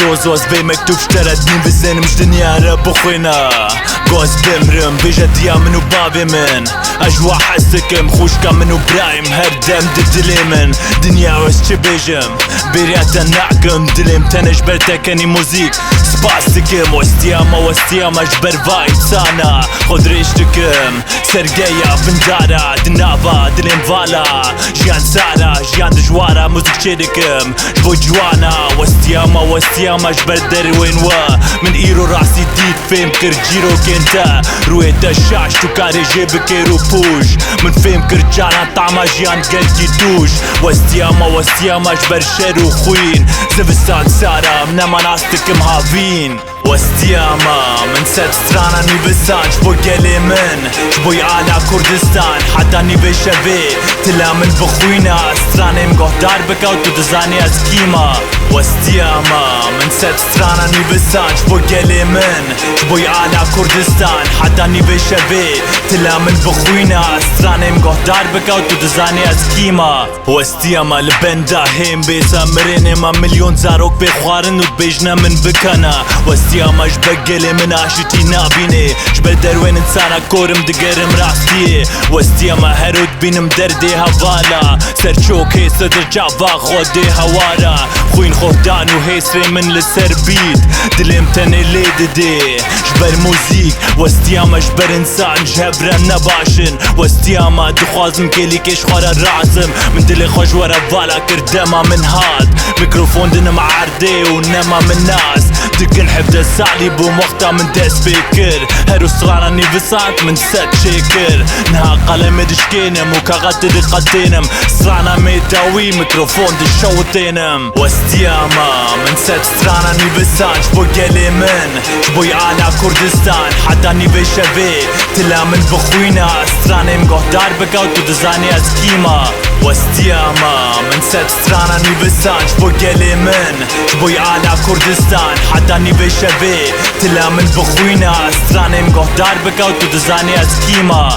زوز بي مكتوب اشترتني بالزين مش دنيا رب وخينا قوز بمرم بيجا ديا منو بابي من اجوا حسكم خوش كم منو برايم هردم دليمن دنيا وش بيجم برياتا نعكم دليم تنج برتكني موزيك سباسكم وستياما اجبر فايب سانا خود ريشتكم سرقيا بندارا دنابا دليم فالا جيان سارا جيان دجوارا موزيك شيركم جبو جوانا وستياما اجبر دروين من ايرو راسي ديد فيم كرجيرو كنتا رويت الشاش تكاري جيبك يرو بوش من فيم كرجانا طعما جيان قلتي توش وستياما اجبر شيرو خوين زبستان سارا منما ناستك مهافين وستياما من ست سترانا نيفسان شبو قلي من شبو على كردستان حتى نيفي شبي تلا من بخوينا ستراني مقهدار بكا وتدزاني اسكيما وستياما من ست سترانا نيفسان شبو قلي من شبو على كردستان حتى نيفي شبي تلا من بخوينا ستراني مقهدار بكا وتدزاني اسكيما وستياما لبندا هيم بيسامرين ما مليون زاروك بخوارن وبيجنا من بكنا وستياما جبقلي من عاشتي نابيني جبل دروين انسانا كورم دقرم راستي وستياما هرود بينم دردي هوالا سرچوك هي صدر جعبا خودي هوارا خوين خودان وهيسري من لسر بيت دلم تاني ليددي جبر موزيك وستياما جبر انسان جبرا نباشن وستياما دخوازم كيلي كيش خورا رعزم من دلي خوش ورا فالا كردما من هاد ميكروفون دنم عردي ونما من ناس دقن حفظ السعلي وقتا من دس بكر هرو صغانا نيفسانت من ست شكر نها قلم دشكينم وكاغات دقتينم صغانا ميتاوي ميكروفون دشوتينم وستياما من ست سترانا نيفسان شبو قلي من شبو على كردستان حتى نيفي شبي تلا من بخوينا ستراني مقهدار بكا وتدزاني اسكيما وستياما من ست سترانا نيفسان شبو قلي من شبو على كردستان حتى نيفي شبي تلا من بخوينا ستراني مقهدار بكا وتدزاني اسكيما